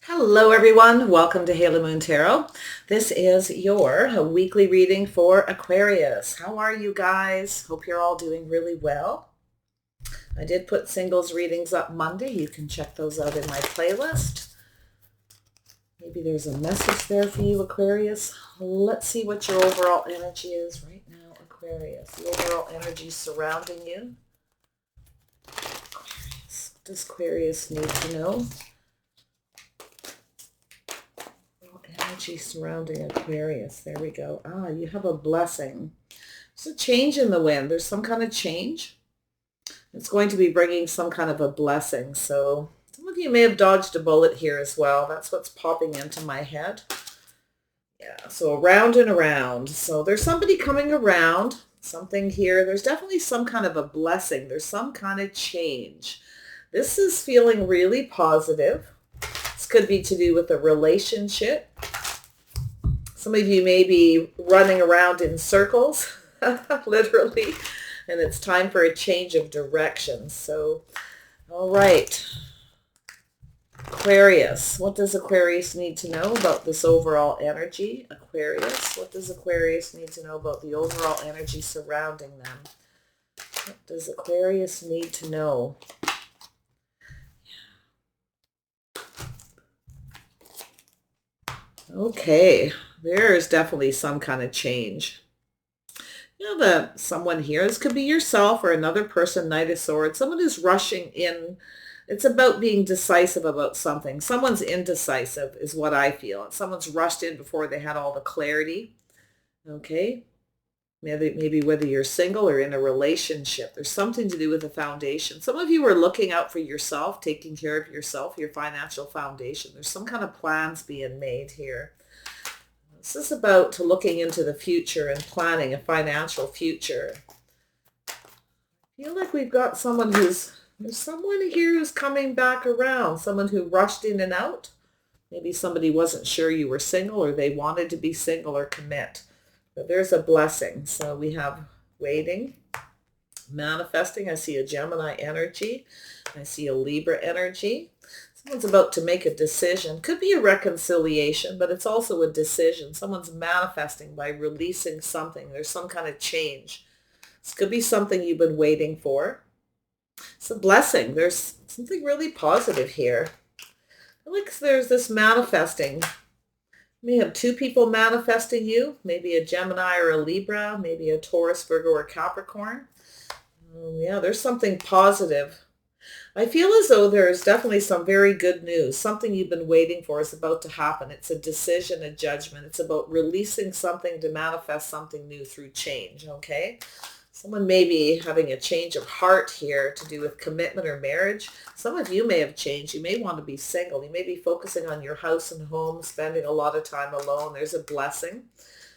Hello everyone, welcome to Halo Moon Tarot. This is your weekly reading for Aquarius. How are you guys? Hope you're all doing really well. I did put singles readings up Monday. You can check those out in my playlist. Maybe there's a message there for you, Aquarius. Let's see what your overall energy is right now, Aquarius. The overall energy surrounding you. Aquarius. What does Aquarius need to know? Energy surrounding Aquarius. There we go. You have a blessing. There's a change in the wind. There's some kind of change. It's going to be bringing some kind of a blessing. So some of you may have dodged a bullet here as well. That's what's popping into my head. Yeah, so around and around. So there's somebody coming around, something here. There's definitely some kind of a blessing. There's some kind of change. This is feeling really positive. This could be to do with a relationship. Some of you may be running around in circles, literally, and it's time for a change of direction. So, all right. Aquarius, what does Aquarius need to know about this overall energy? Aquarius, what does Aquarius need to know about the overall energy surrounding them? What does Aquarius need to know? Okay, there's definitely some kind of change. You know that someone here, this could be yourself or another person, Knight of Swords, someone who's rushing in. It's about being decisive about something. Someone's indecisive is what I feel. Someone's rushed in before they had all the clarity. Okay, maybe whether you're single or in a relationship, there's something to do with the foundation. Some of you are looking out for yourself, taking care of yourself, your financial foundation. There's some kind of plans being made here. This is about looking into the future and planning a financial future. I feel like we've got there's someone here who's coming back around, someone who rushed in and out. Maybe somebody wasn't sure you were single or they wanted to be single or commit. But there's a blessing. So we have waiting, manifesting. I see a Gemini energy. I see a Libra energy. Someone's about to make a decision. Could be a reconciliation, but it's also a decision. Someone's manifesting by releasing something. There's some kind of change. This could be something you've been waiting for. It's a blessing. There's something really positive here. I feel like there's this manifesting. You may have two people manifesting you, maybe a Gemini or a Libra, maybe a Taurus, Virgo, or Capricorn. Yeah, there's something positive. I feel as though there's definitely some very good news. Something you've been waiting for is about to happen. It's a decision, a judgment. It's about releasing something to manifest something new through change, okay? Someone may be having a change of heart here to do with commitment or marriage. Some of you may have changed. You may want to be single. You may be focusing on your house and home, spending a lot of time alone. There's a blessing.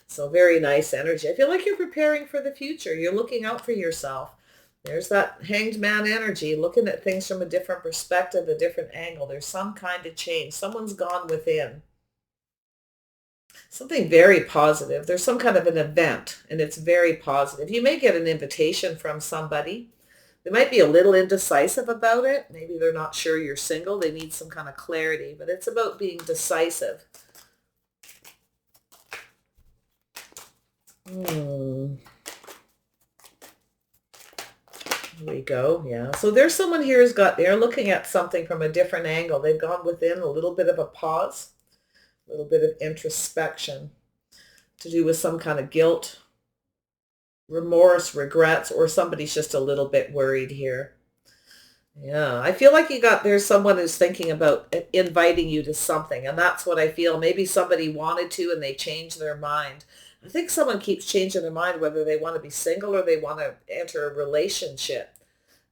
So very nice energy. I feel like you're preparing for the future. You're looking out for yourself. There's that hanged man energy, looking at things from a different perspective, a different angle. There's some kind of change. Someone's gone within. Something very positive. There's some kind of an event, and it's very positive. You may get an invitation from somebody. They might be a little indecisive about it. Maybe they're not sure you're single. They need some kind of clarity, but it's about being decisive. Here we go. Yeah. So there's someone here they're looking at something from a different angle. They've gone within, a little bit of a pause, a little bit of introspection to do with some kind of guilt, remorse, regrets, or somebody's just a little bit worried here. Yeah, I feel like there's someone who's thinking about inviting you to something, and that's what I feel. Maybe somebody wanted to and they changed their mind. I think someone keeps changing their mind whether they want to be single or they want to enter a relationship.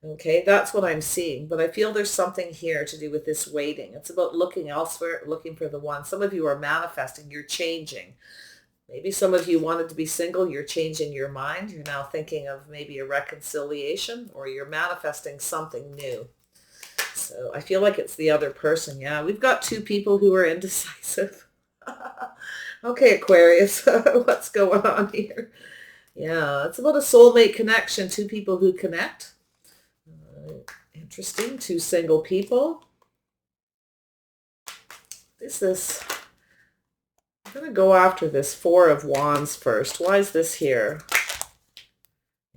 Okay, that's what I'm seeing. But I feel there's something here to do with this waiting. It's about looking elsewhere, looking for the one. Some of you are manifesting. You're changing. Maybe some of you wanted to be single. You're changing your mind. You're now thinking of maybe a reconciliation, or you're manifesting something new. So I feel like it's the other person. Yeah, we've got two people who are indecisive. Okay, Aquarius, what's going on here? Yeah, it's about a soulmate connection, two people who connect. Interesting, two single people. Is this? I'm going to go after this Four of Wands first. Why is this here?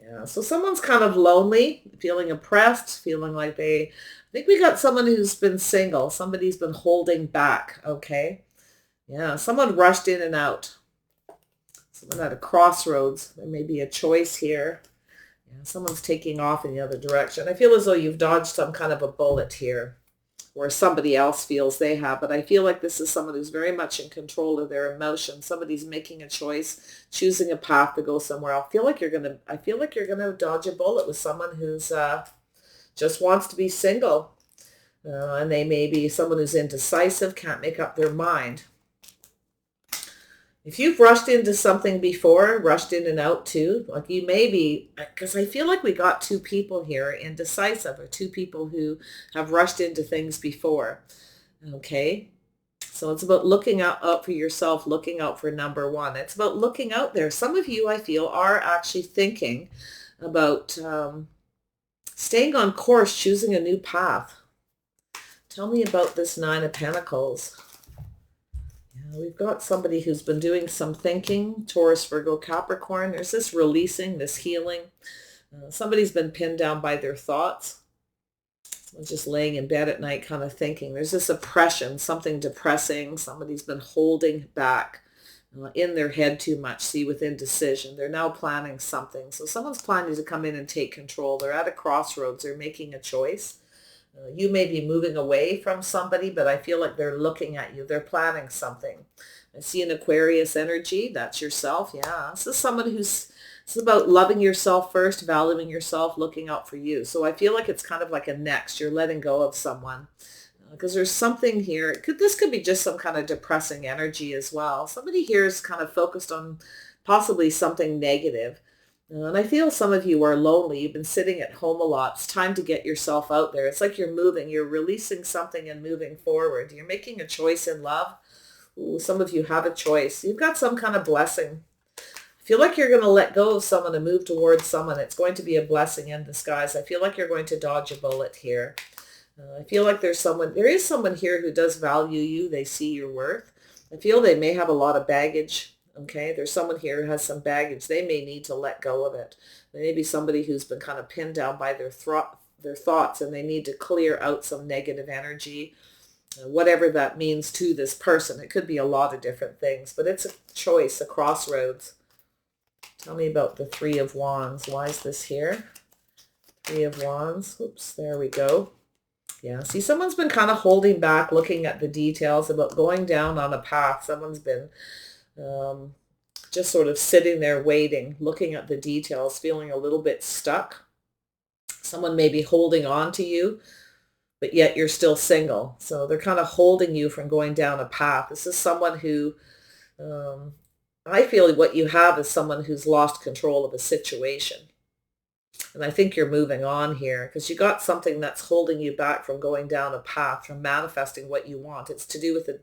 Yeah, so someone's kind of lonely, feeling oppressed, feeling like I think we got someone who's been single. Somebody's been holding back, okay? Yeah, someone rushed in and out. Someone at a crossroads. There may be a choice here. Yeah, someone's taking off in the other direction. I feel as though you've dodged some kind of a bullet here, or somebody else feels they have, but I feel like this is someone who's very much in control of their emotions. Somebody's making a choice, choosing a path to go somewhere. I feel like you're gonna dodge a bullet with someone who's just wants to be single, and they may be someone who's indecisive, can't make up their mind. If you've rushed into something before, rushed in and out too, like you may be, because I feel like we got two people here, indecisive, or two people who have rushed into things before. Okay. So it's about looking out for yourself, looking out for number one. It's about looking out there. Some of you, I feel, are actually thinking about staying on course, choosing a new path. Tell me about this Nine of Pentacles. We've got somebody who's been doing some thinking, Taurus, Virgo, Capricorn. There's this releasing, this healing. Somebody's been pinned down by their thoughts. Someone's just laying in bed at night kind of thinking. There's this oppression, something depressing. Somebody's been holding back in their head too much. See, with indecision. They're now planning something. So someone's planning to come in and take control. They're at a crossroads. They're making a choice. You may be moving away from somebody, but I feel like they're looking at you. They're planning something. I see an Aquarius energy. That's yourself. Yeah. This is someone it's about loving yourself first, valuing yourself, looking out for you. So I feel like it's kind of like a next. You're letting go of someone. Because there's something here. This could be just some kind of depressing energy as well. Somebody here is kind of focused on possibly something negative. And I feel some of you are lonely. You've been sitting at home a lot. It's time to get yourself out there. It's like you're moving. You're releasing something and moving forward. You're making a choice in love. Ooh, some of you have a choice. You've got some kind of blessing. I feel like you're going to let go of someone and move towards someone. It's going to be a blessing in disguise. I feel like you're going to dodge a bullet here. I feel like there is someone here who does value you. They see your worth. I feel they may have a lot of baggage. Okay, there's someone here who has some baggage. They may need to let go of it. There may be somebody who's been kind of pinned down by their thoughts, and they need to clear out some negative energy, whatever that means to this person. It could be a lot of different things, but it's a choice, a crossroads. Tell me about the Three of Wands. Why is this here? Three of Wands. Oops, there we go. Yeah, see, someone's been kind of holding back, looking at the details about going down on a path. Someone's been just sort of sitting there waiting, looking at the details, feeling a little bit stuck. Someone may be holding on to you, but yet you're still single. So they're kind of holding you from going down a path. This is someone who, I feel what you have is someone who's lost control of a situation. And I think you're moving on here because you got something that's holding you back from going down a path, from manifesting what you want. It's to do with a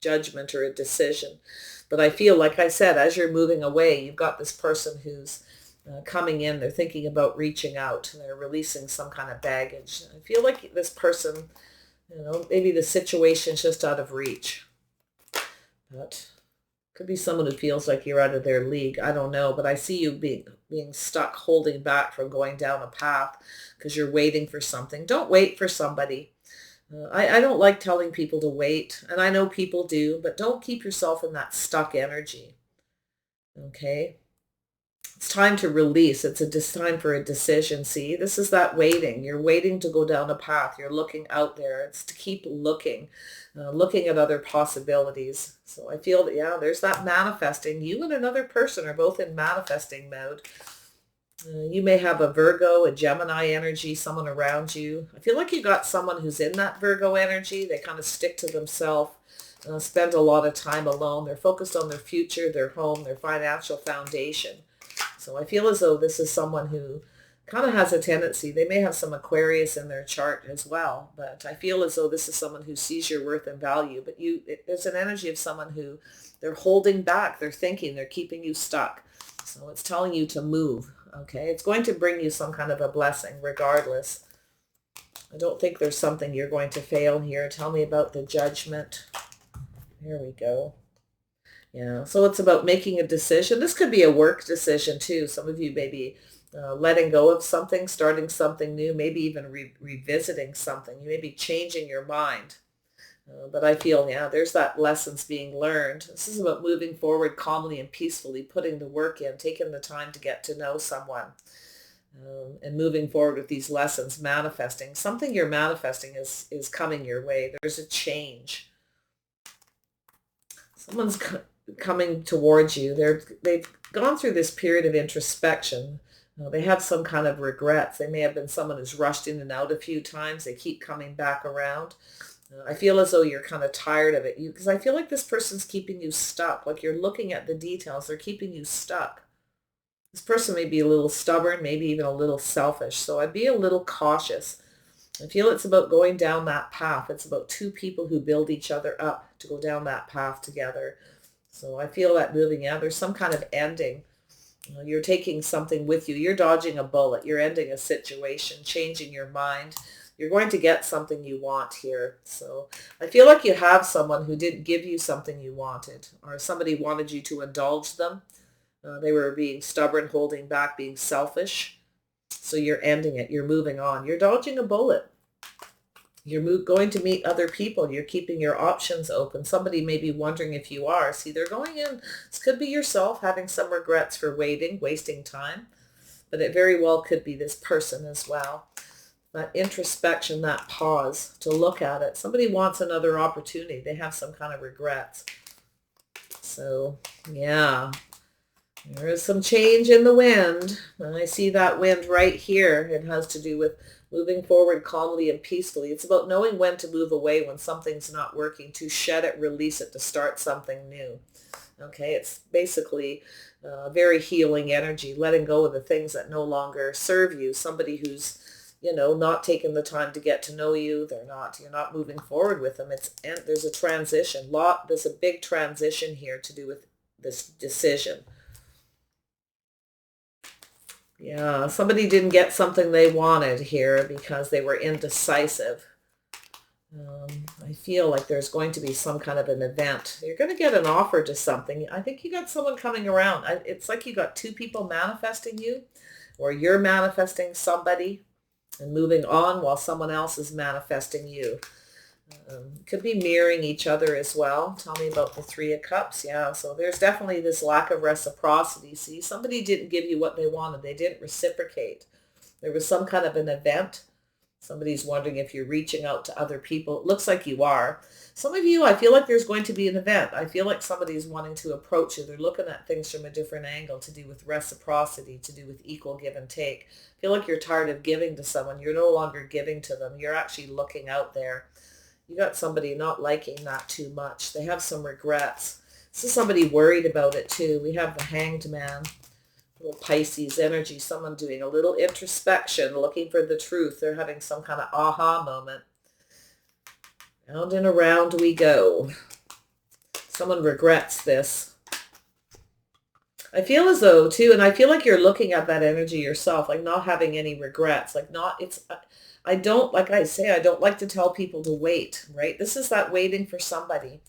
judgment or a decision. But I feel, like I said, as you're moving away, you've got this person who's coming in. They're thinking about reaching out. They're releasing some kind of baggage. I feel like this person, maybe the situation's just out of reach. But could be someone who feels like you're out of their league. I don't know. But I see you being stuck, holding back from going down a path because you're waiting for something. Don't wait for somebody. I don't like telling people to wait, and I know people do, but don't keep yourself in that stuck energy. Okay? It's time to release. It's time for a decision. See, this is that waiting. You're waiting to go down a path. You're looking out there. It's to keep looking at other possibilities. So I feel that, yeah, there's that manifesting. You and another person are both in manifesting mode. You may have a Virgo, a Gemini energy, someone around you. I feel like you got someone who's in that Virgo energy. They kind of stick to themselves, spend a lot of time alone. They're focused on their future, their home, their financial foundation. So I feel as though this is someone who kind of has a tendency. They may have some Aquarius in their chart as well, but I feel as though this is someone who sees your worth and value. But there's an energy of someone who they're holding back. They're thinking. They're keeping you stuck. So it's telling you to move. Okay, it's going to bring you some kind of a blessing regardless. I don't think there's something you're going to fail here. Tell me about the Judgment. There we go. Yeah, so it's about making a decision. This could be a work decision too. Some of you may be letting go of something, starting something new, maybe even revisiting something. You may be changing your mind. But I feel, yeah, there's that lessons being learned. This is about moving forward calmly and peacefully, putting the work in, taking the time to get to know someone, and moving forward with these lessons, manifesting. Something you're manifesting is coming your way. There's a change. Someone's coming towards you. They've gone through this period of introspection. They have some kind of regrets. They may have been someone who's rushed in and out a few times. They keep coming back around. I feel as though you're kind of tired of it. Because I feel like this person's keeping you stuck. Like you're looking at the details. They're keeping you stuck. This person may be a little stubborn, maybe even a little selfish. So I'd be a little cautious. I feel it's about going down that path. It's about two people who build each other up to go down that path together. So I feel that moving out. There's some kind of ending. You're taking something with you. You're dodging a bullet. You're ending a situation, changing your mind. You're going to get something you want here. So I feel like you have someone who didn't give you something you wanted, or somebody wanted you to indulge them. They were being stubborn, holding back, being selfish. So you're ending it. You're moving on. You're dodging a bullet. You're going to meet other people. You're keeping your options open. Somebody may be wondering if you are. See, they're going in. This could be yourself having some regrets for waiting, wasting time. But it very well could be this person as well. That introspection, that pause to look at it. Somebody wants another opportunity. They have some kind of regrets. So, yeah. There is some change in the wind. And I see that wind right here. It has to do with moving forward calmly and peacefully. It's about knowing when to move away when something's not working, to shed it, release it, to start something new. Okay, it's basically very healing energy, letting go of the things that no longer serve you. Somebody who's, not taking the time to get to know you. You're not moving forward with them. There's a transition. There's a big transition here to do with this decision. Yeah, somebody didn't get something they wanted here because they were indecisive. I feel like there's going to be some kind of an event. You're going to get an offer to something. I think you got someone coming around. It's like you got two people manifesting you, or you're manifesting somebody and moving on while someone else is manifesting you. Could be mirroring each other as well. Tell me about the Three of Cups. Yeah, so there's definitely this lack of reciprocity. See, somebody didn't give you what they wanted. They didn't reciprocate. There was some kind of an event. Somebody's wondering if you're reaching out to other people. It looks like you are. Some of you, I feel like there's going to be an event. I feel like somebody's wanting to approach you. They're looking at things from a different angle, to do with reciprocity, to do with equal give and take. I feel like you're tired of giving to someone. You're no longer giving to them. You're actually looking out there. You got somebody not liking that too much. They have some regrets. This is somebody worried about it too. We have the Hanged Man, little Pisces energy, someone doing a little introspection, looking for the truth. They're having some kind of aha moment. Round and around we go. Someone regrets this. I feel as though too, and I feel like you're looking at that energy yourself, like not having any regrets, I don't, like I say, I don't like to tell people to wait, right? This is that waiting for somebody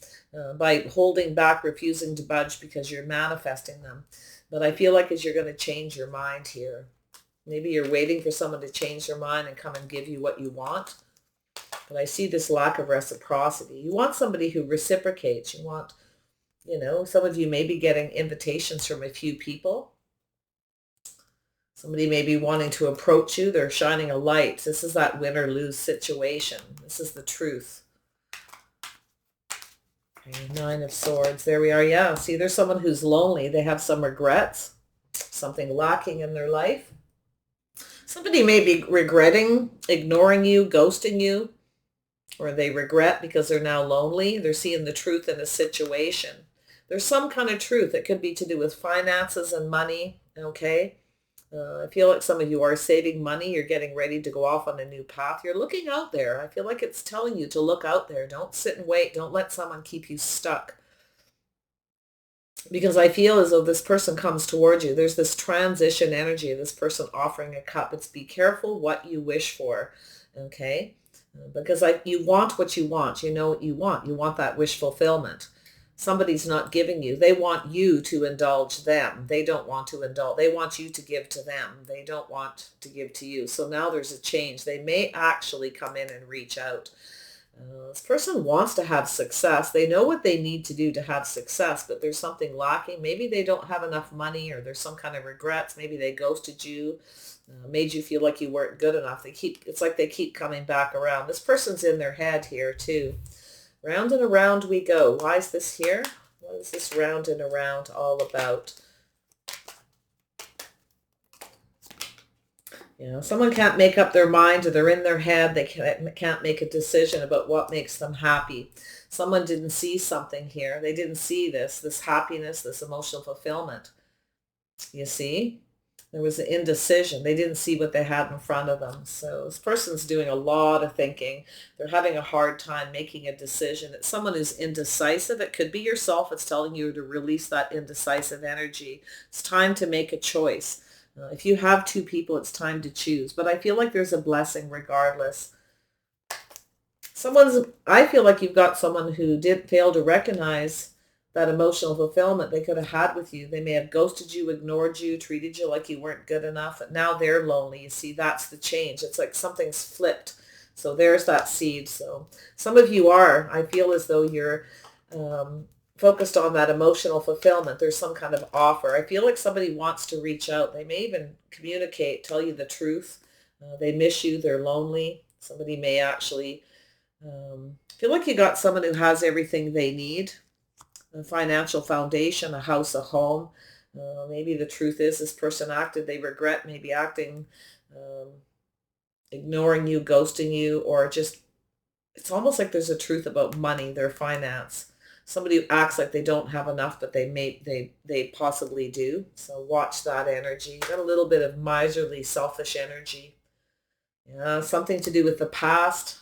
by holding back, refusing to budge because you're manifesting them. But I feel like as you're going to change your mind here, maybe you're waiting for someone to change their mind and come and give you what you want. But I see this lack of reciprocity. You want somebody who reciprocates. You want, some of you may be getting invitations from a few people. Somebody may be wanting to approach you. They're shining a light. This is that win or lose situation. This is the truth. Okay, Nine of Swords. There we are. Yeah, see, there's someone who's lonely. They have some regrets, something lacking in their life. Somebody may be regretting ignoring you, ghosting you, or they regret because they're now lonely. They're seeing the truth in a situation. There's some kind of truth. It could be to do with finances and money, okay? I feel like some of you are saving money. You're getting ready to go off on a new path. You're looking out there. I feel like it's telling you to look out there. Don't sit and wait. Don't let someone keep you stuck. Because I feel as though this person comes towards you. There's this transition energy of this person offering a cup. It's be careful what you wish for, okay? Because you want what you want. You know what you want. You want that wish fulfillment. somebody's not giving you. They want you to indulge them. They don't want to indulge. They want you to give to them. They don't want to give to you. So now there's a change. They may actually come in and reach out. This person wants to have success. They know what they need to do to have success, but there's something lacking. Maybe they don't have enough money, or there's some kind of regrets. Maybe they ghosted you, made you feel like you weren't good enough. It's like they keep coming back around. This person's in their head here too. Round and around we go. Why is this here? What is this round and around all about? Someone can't make up their mind, or they're in their head. They can't make a decision about what makes them happy. Someone didn't see something here. They didn't see this happiness, this emotional fulfillment. You see? There was an indecision. They didn't see what they had in front of them. So this person's doing a lot of thinking. They're having a hard time making a decision. It's someone who's indecisive. It could be yourself. It's telling you to release that indecisive energy. It's time to make a choice. If you have two people, it's time to choose. But I feel like there's a blessing regardless. I feel like you've got someone who did fail to recognize that emotional fulfillment they could have had with you. They may have ghosted you, ignored you, treated you like you weren't good enough. And now they're lonely. You see, that's the change. It's like something's flipped. So there's that seed. So some of you I feel as though you're focused on that emotional fulfillment. There's some kind of offer. I feel like somebody wants to reach out. They may even communicate, tell you the truth. They miss you. They're lonely. Somebody may actually feel like you got someone who has everything they need. A financial foundation, a house, a home. Maybe the truth is this person acted, they regret maybe acting, ignoring you, ghosting you, or just, it's almost like there's a truth about money, their finance. Somebody who acts like they don't have enough, but they possibly do. So watch that energy. Got a little bit of miserly, selfish energy. Something to do with the past.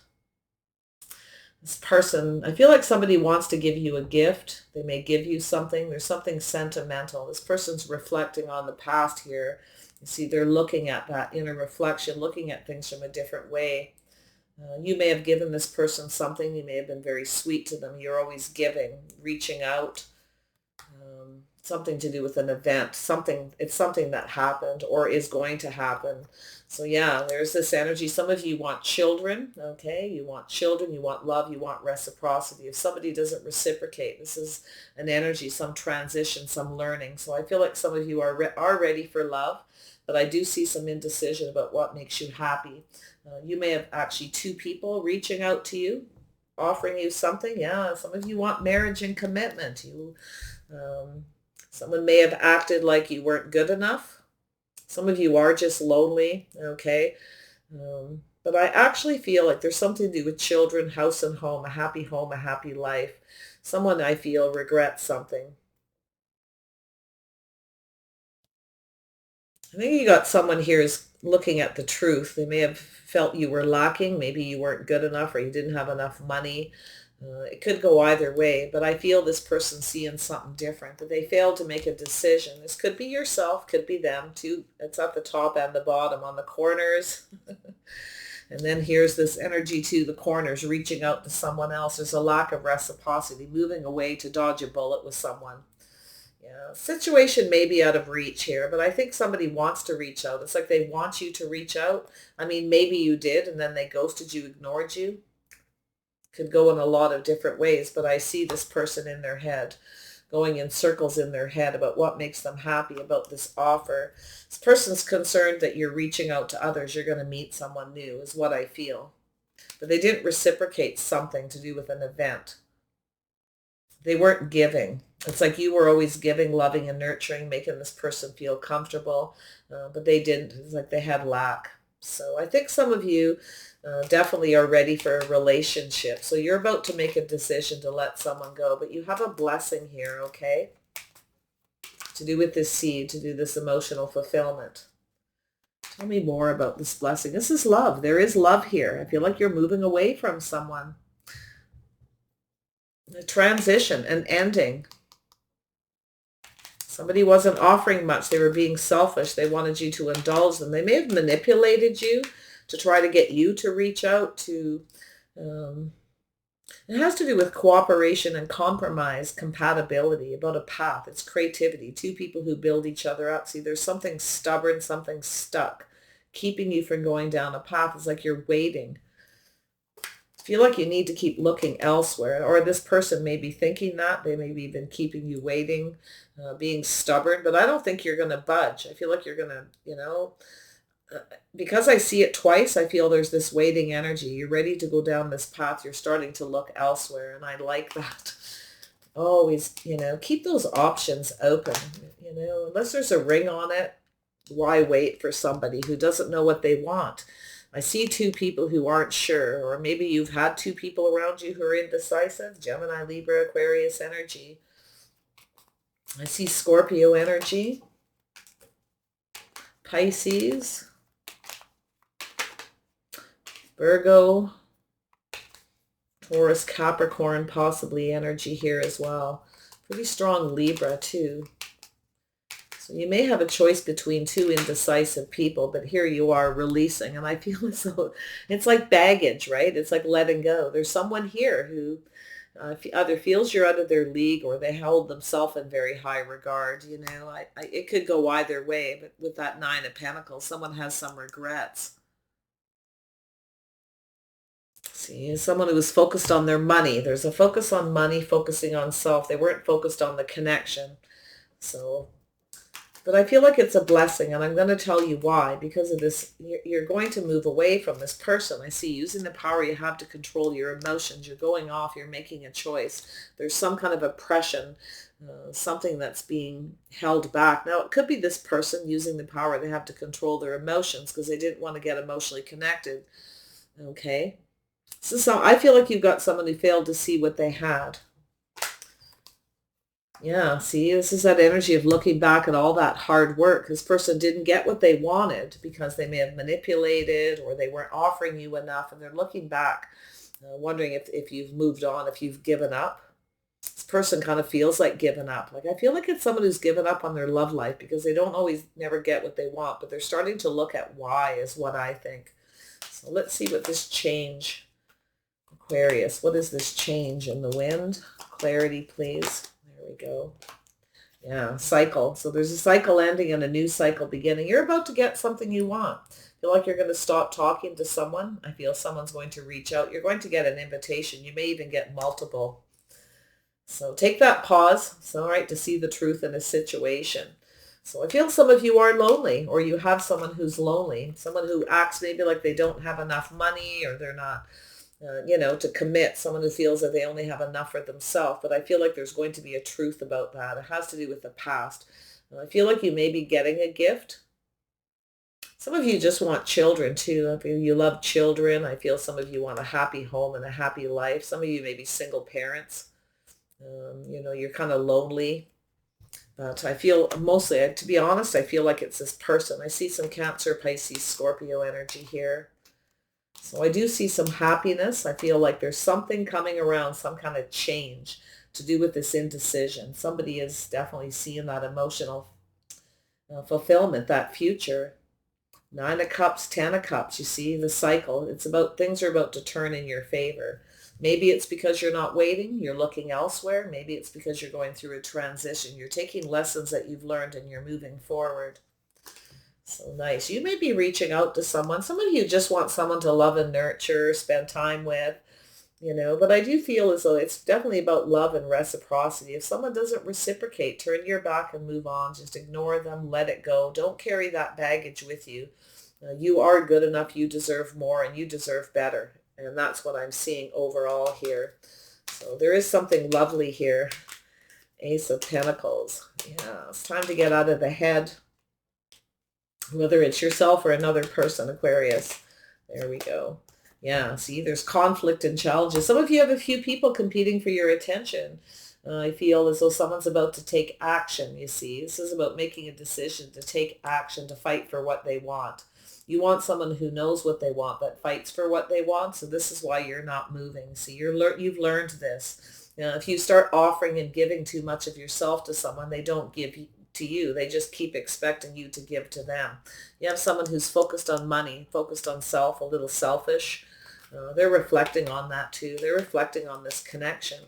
This person, I feel like somebody wants to give you a gift. They may give you something. There's something sentimental. This person's reflecting on the past here. You see, they're looking at that inner reflection, looking at things from a different way. You may have given this person something. You may have been very sweet to them. You're always giving, reaching out. Something to do with an event. It's something that happened or is going to happen. So yeah, there's this energy. Some of you want children, okay? You want children, you want love, you want reciprocity. If somebody doesn't reciprocate, this is an energy, some transition, some learning. So I feel like some of you are ready for love, but I do see some indecision about what makes you happy. You may have actually two people reaching out to you, offering you something. Yeah, some of you want marriage and commitment. Someone may have acted like you weren't good enough. Some of you are just lonely, okay? But I actually feel like there's something to do with children, house and home, a happy life. Someone I feel regrets something. I think you got someone here who's looking at the truth. They may have felt you were lacking. Maybe you weren't good enough, or you didn't have enough money. It could go either way, but I feel this person's seeing something different, that they failed to make a decision. This could be yourself, could be them too. It's at the top and the bottom on the corners. And then here's this energy to the corners, reaching out to someone else. There's a lack of reciprocity, moving away to dodge a bullet with someone. Yeah, situation may be out of reach here, but I think somebody wants to reach out. It's like they want you to reach out. I mean, maybe you did, and then they ghosted you, ignored you. Could go in a lot of different ways, but I see this person in their head, going in circles in their head about what makes them happy about this offer. This person's concerned that you're reaching out to others. You're going to meet someone new is what I feel. But they didn't reciprocate something to do with an event. They weren't giving. It's like you were always giving, loving, and nurturing, making this person feel comfortable, but they didn't. It's like they had lack. So I think some of you definitely are ready for a relationship. So you're about to make a decision to let someone go, but you have a blessing here, okay? To do with this seed, to do this emotional fulfillment. Tell me more about this blessing. This is love. There is love here. I feel like you're moving away from someone. A transition, an ending. Somebody wasn't offering much. They were being selfish. They wanted you to indulge them. They may have manipulated you to try to get you to reach out, to It has to do with cooperation and compromise, compatibility, about a path. It's creativity, two people who build each other up. See, there's something stubborn, something stuck, keeping you from going down a path. It's like you're waiting. Feel like you need to keep looking elsewhere, or this person may be thinking that. They may be even keeping you waiting, being stubborn, but I don't think you're going to budge. I feel like you're going to, uh, because I see it twice, I feel there's this waiting energy. You're ready to go down this path. You're starting to look elsewhere, and I like that. Always, keep those options open, unless there's a ring on it. Why wait for somebody who doesn't know what they want? I see two people who aren't sure, or maybe you've had two people around you who are indecisive. Gemini, Libra, Aquarius energy. I see Scorpio energy, Pisces, Virgo, Taurus, Capricorn, possibly energy here as well. Pretty strong Libra too. So you may have a choice between two indecisive people, but here you are releasing. And I feel as though it's like baggage, right? It's like letting go. There's someone here who either feels you're out of their league or they hold themselves in very high regard. It could go either way, but with that Nine of Pentacles, someone has some regrets. See, someone who was focused on their money. There's a focus on money, focusing on self. They weren't focused on the connection. So, but I feel like it's a blessing, and I'm going to tell you why. Because of this, you're going to move away from this person. I see using the power you have to control your emotions. You're going off. You're making a choice. There's some kind of oppression, something that's being held back. Now, it could be this person using the power they have to control their emotions because they didn't want to get emotionally connected. Okay. So I feel like you've got someone who failed to see what they had. Yeah, see, this is that energy of looking back at all that hard work. This person didn't get what they wanted because they may have manipulated or they weren't offering you enough, and they're looking back, wondering if you've moved on, if you've given up. This person kind of feels like giving up. Like I feel like it's someone who's given up on their love life because they don't always never get what they want, but they're starting to look at why is what I think. So let's see what this change, Aquarius, what is this change in the wind? Clarity, please. There we go. Yeah, cycle. So there's a cycle ending and a new cycle beginning. You're about to get something you want. Feel like you're going to stop talking to someone. I feel someone's going to reach out. You're going to get an invitation. You may even get multiple. So take that pause. It's all right to see the truth in a situation. So I feel some of you are lonely, or you have someone who's lonely, someone who acts maybe like they don't have enough money, or they're not, to commit, someone who feels that they only have enough for themselves. But I feel like there's going to be a truth about that. It has to do with the past. I feel like you may be getting a gift. Some of you just want children too. I feel you love children. I feel some of you want a happy home and a happy life. Some of you may be single parents. You're kind of lonely. But I feel mostly, to be honest, I feel like it's this person. I see some Cancer, Pisces, Scorpio energy here. So I do see some happiness. I feel like there's something coming around, some kind of change to do with this indecision. Somebody is definitely seeing that emotional fulfillment, that future. Nine of Cups, Ten of Cups. You see the cycle. It's about things are about to turn in your favor. Maybe it's because you're not waiting, you're looking elsewhere. Maybe it's because you're going through a transition. You're taking lessons that you've learned and you're moving forward. So nice. You may be reaching out to someone. Some of you just want someone to love and nurture, spend time with, but I do feel as though it's definitely about love and reciprocity. If someone doesn't reciprocate, turn your back and move on. Just ignore them, let it go. Don't carry that baggage with you. You are good enough. You deserve more and you deserve better. And that's what I'm seeing overall here. So there is something lovely here. Ace of Pentacles. Yeah, it's time to get out of the head. Whether it's yourself or another person, Aquarius. There we go. Yeah, see, there's conflict and challenges. Some of you have a few people competing for your attention. I feel as though someone's about to take action, you see. This is about making a decision to take action, to fight for what they want. You want someone who knows what they want, that fights for what they want. So this is why you're not moving. See, you've learned this. If you start offering and giving too much of yourself to someone, they don't give to you. They just keep expecting you to give to them. You have someone who's focused on money, focused on self, a little selfish. They're reflecting on that too. They're reflecting on this connection.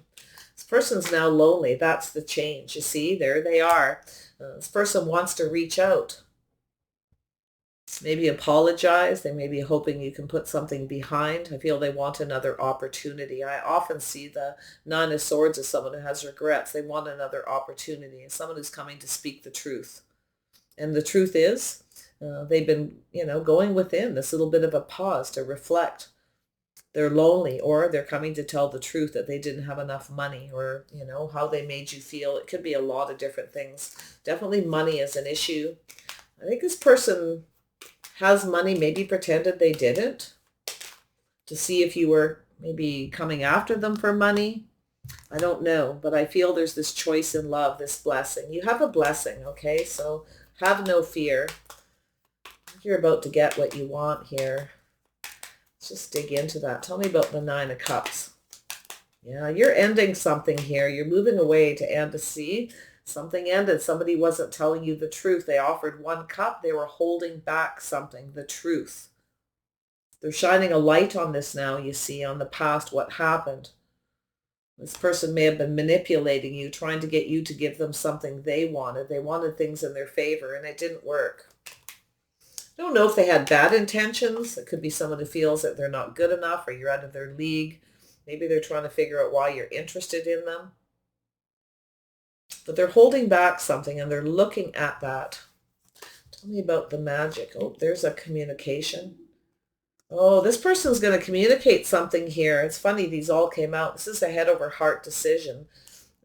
This person's now lonely. That's the change. You see, there they are. This person wants to reach out. Maybe apologize. They may be hoping you can put something behind. I feel they want another opportunity. I often see the Nine of Swords as someone who has regrets. They want another opportunity, and someone who's coming to speak the truth. And the truth is, they've been, going within this little bit of a pause to reflect. They're lonely, or they're coming to tell the truth that they didn't have enough money, or, how they made you feel. It could be a lot of different things. Definitely money is an issue. I think this person has money, maybe pretended they didn't, to see if you were maybe coming after them for money. I don't know, but I feel there's this choice in love, this blessing. You have a blessing, okay? So have no fear. You're about to get what you want here. Let's just dig into that. Tell me about the Nine of Cups. Yeah, you're ending something here. You're moving away to end. To see something ended. Somebody wasn't telling you the truth. They offered one cup. They were holding back something, the truth. They're shining a light on this now, you see, on the past, what happened. This person may have been manipulating you, trying to get you to give them something they wanted. They wanted things in their favor, and it didn't work. I don't know if they had bad intentions. It could be someone who feels that they're not good enough, or you're out of their league. Maybe they're trying to figure out why you're interested in them. But they're holding back something, and they're looking at that. Tell me about the magic. Oh, there's a communication. Oh, this person's going to communicate something here. It's funny, these all came out. This is a head over heart decision.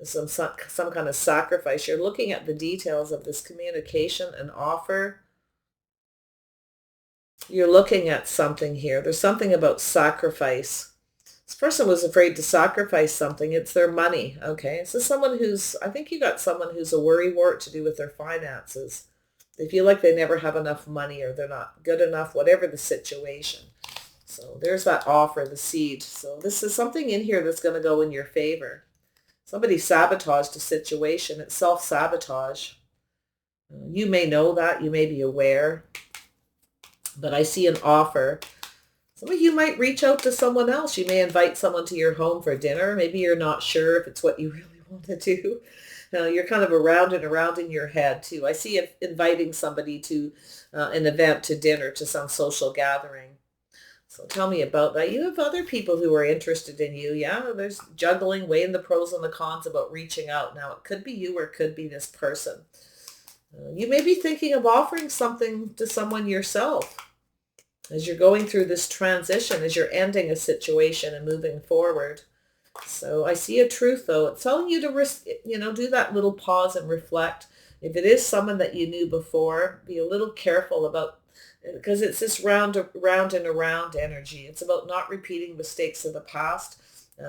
Some kind of sacrifice. You're looking at the details of this communication and offer. You're looking at something here. There's something about sacrifice. This person was afraid to sacrifice something. It's their money, okay? This is someone I think you got someone who's a worrywart to do with their finances. They feel like they never have enough money, or they're not good enough, whatever the situation. So there's that offer, the seed. So this is something in here that's going to go in your favor. Somebody sabotaged a situation. It's self-sabotage. You may know that. You may be aware. But I see an offer. Some of you might reach out to someone else. You may invite someone to your home for dinner. Maybe you're not sure if it's what you really want to do. You're kind of around and around in your head too. I see inviting somebody to an event, to dinner, to some social gathering. So tell me about that. You have other people who are interested in you. Yeah, there's juggling, weighing the pros and the cons about reaching out. Now, it could be you, or it could be this person. You may be thinking of offering something to someone yourself as you're going through this transition, as you're ending a situation and moving forward. So I see a truth, though. It's telling you to do that little pause and reflect. If it is someone that you knew before, be a little careful about, because it's this round and around energy. It's about not repeating mistakes of the past,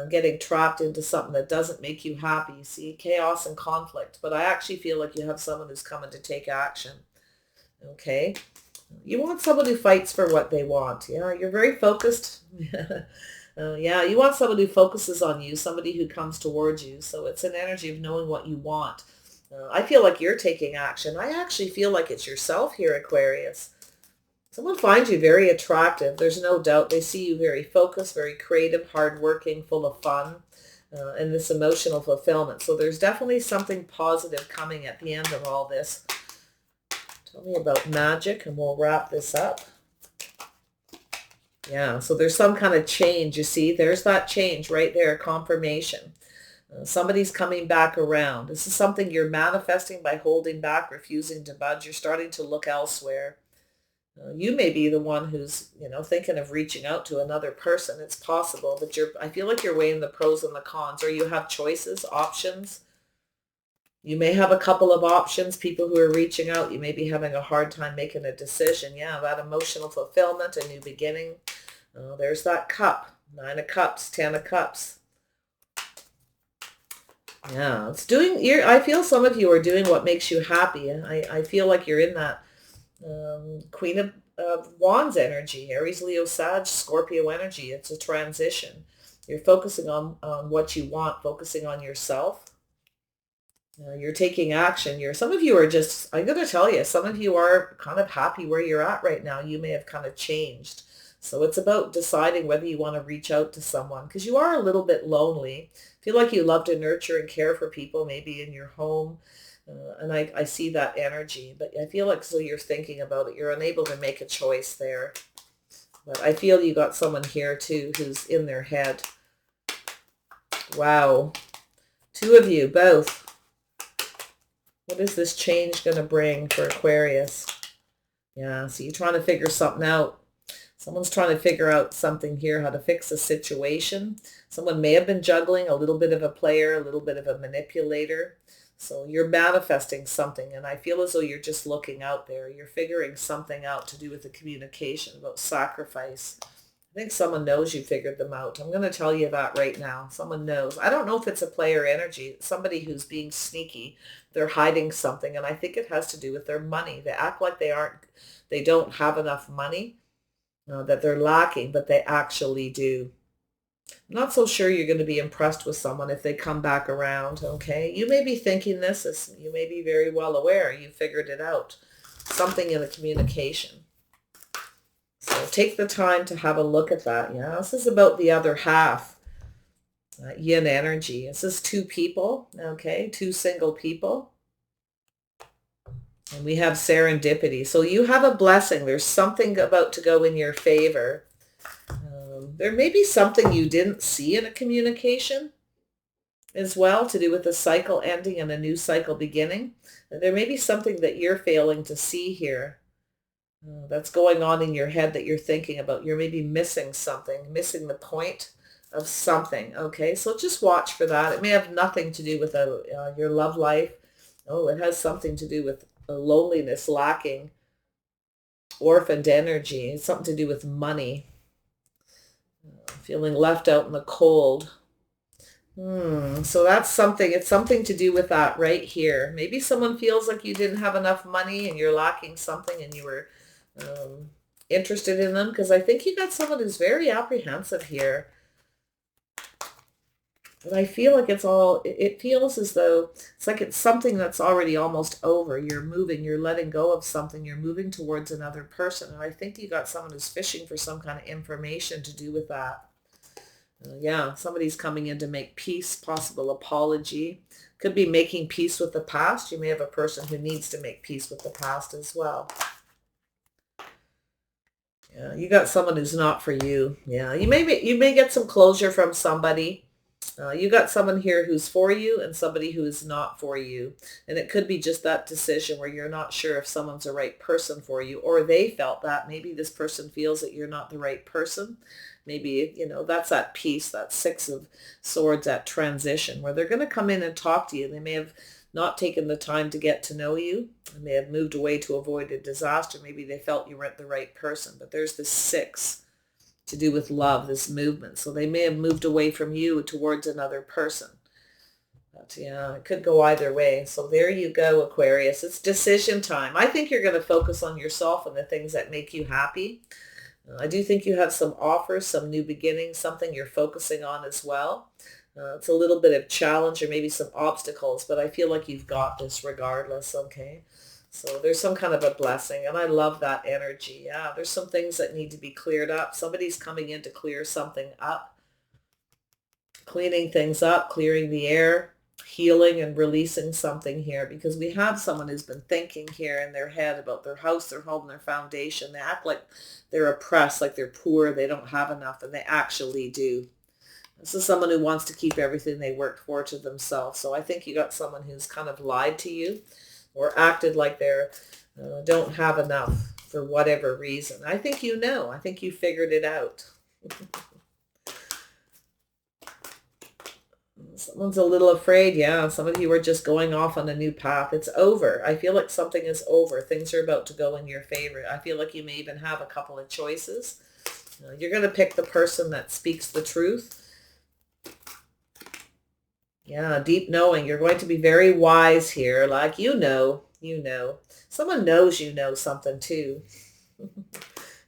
getting trapped into something that doesn't make you happy. You see chaos and conflict, but I actually feel like you have someone who's coming to take action. Okay. You want someone who fights for what they want. Yeah, you're very focused. Yeah, you want someone who focuses on you, somebody who comes towards you. So it's an energy of knowing what you want. I feel like you're taking action. I actually feel like it's yourself here, Aquarius. Someone finds you very attractive. There's no doubt. They see you very focused, very creative, hardworking, full of fun, and this emotional fulfillment. So there's definitely something positive coming at the end of all this. Tell me about magic, and we'll wrap this up. Yeah, so there's some kind of change, you see. There's that change right there, confirmation. Somebody's coming back around. This is something you're manifesting by holding back, refusing to budge. You're starting to look elsewhere. You may be the one who's, thinking of reaching out to another person. It's possible, but I feel like you're weighing the pros and the cons, or you have choices, options. You may have a couple of options, people who are reaching out. You may be having a hard time making a decision. Yeah, that emotional fulfillment, a new beginning. There's that cup, 9 of Cups, 10 of Cups. Yeah, I feel some of you are doing what makes you happy. I feel like you're in that Queen of Wands energy, Aries, Leo, Sag, Scorpio energy. It's a transition. You're focusing on what you want, focusing on yourself. You're taking action. Some of you are just, I'm going to tell you, some of you are kind of happy where you're at right now. You may have kind of changed. So it's about deciding whether you want to reach out to someone because you are a little bit lonely. Feel like you love to nurture and care for people, maybe in your home. And I see that energy, but I feel like so you're thinking about it. You're unable to make a choice there. But I feel you got someone here too who's in their head. Wow. Two of you, both. What is this change going to bring for Aquarius? Yeah, so you're trying to figure something out. Someone's trying to figure out something here, how to fix a situation. Someone may have been juggling, a little bit of a player, a little bit of a manipulator. So you're manifesting something, and I feel as though you're just looking out there. You're figuring something out to do with the communication about sacrifice. I think someone knows you figured them out. I'm going to tell you that right now. Someone knows. I don't know if it's a player energy. It's somebody who's being sneaky. They're hiding something, and I think it has to do with their money. They act like they don't have enough money, that they're lacking, but they actually do. I'm not so sure you're going to be impressed with someone if they come back around, okay? You may be thinking this, you may be very well aware. You figured it out. Something in the communication. So take the time to have a look at that. Yeah, this is about the other half. Yin energy. This is two people, okay? Two single people. And we have serendipity. So you have a blessing. There's something about to go in your favor. There may be something you didn't see in a communication as well to do with the cycle ending and a new cycle beginning. There may be something that you're failing to see here that's going on in your head that you're thinking about. You're maybe missing something, missing the point of something. Okay, so just watch for that. It may have nothing to do with your love life. Oh, it has something to do with loneliness, lacking, orphaned energy. It's something to do with money. Feeling left out in the cold. So that's something. It's something to do with that right here. Maybe someone feels like you didn't have enough money and you're lacking something and you were interested in them, because I think you got someone who's very apprehensive here. But I feel like it feels as though it's like it's something that's already almost over. You're moving, you're letting go of something, you're moving towards another person. And I think you got someone who's fishing for some kind of information to do with that. Yeah, somebody's coming in to make peace, possible apology. Could be making peace with the past. You may have a person who needs to make peace with the past as well. Yeah, you got someone who's not for you. Yeah, you may get some closure from somebody. You got someone here who's for you and somebody who is not for you. And it could be just that decision where you're not sure if someone's the right person for you, or they felt that. Maybe this person feels that you're not the right person. Maybe, that's that piece, that Six of Swords, that transition where they're going to come in and talk to you. They may have not taken the time to get to know you. They may have moved away to avoid a disaster. Maybe they felt you weren't the right person. But there's this six to do with love, this movement. So they may have moved away from you towards another person. But yeah, it could go either way. So there you go, Aquarius. It's decision time. I think you're going to focus on yourself and the things that make you happy. I do think you have some offers, some new beginnings, something you're focusing on as well. It's a little bit of challenge or maybe some obstacles, but I feel like you've got this regardless, okay? So there's some kind of a blessing, and I love that energy. Yeah, there's some things that need to be cleared up. Somebody's coming in to clear something up, cleaning things up, clearing the air, healing and releasing something here, because we have someone who's been thinking here in their head about their house, their home, their foundation. They act like they're oppressed, like they're poor, they don't have enough, and they actually do. This is someone who wants to keep everything they worked for to themselves. So I think you got someone who's kind of lied to you or acted like they're don't have enough for whatever reason. I think you know. I think you figured it out. Someone's a little afraid. Yeah, some of you are just going off on a new path. It's over. I feel like something is over. Things are about to go in your favor. I feel like you may even have a couple of choices. You're going to pick the person that speaks the truth. Yeah, deep knowing. You're going to be very wise here. Like, you know. Someone knows you know something too.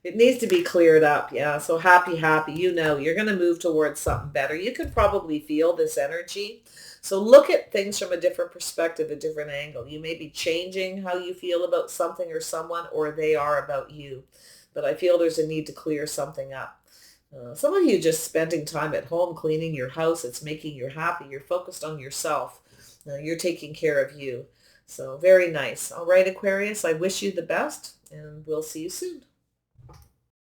It needs to be cleared up. Yeah, so happy. You're going to move towards something better. You can probably feel this energy. So look at things from a different perspective, a different angle. You may be changing how you feel about something or someone, or they are about you. but I feel there's a need to clear something up. Some of you just spending time at home cleaning your house. It's making you happy. You're focused on yourself. You're taking care of you. So very nice. All right, Aquarius, I wish you the best, and we'll see you soon.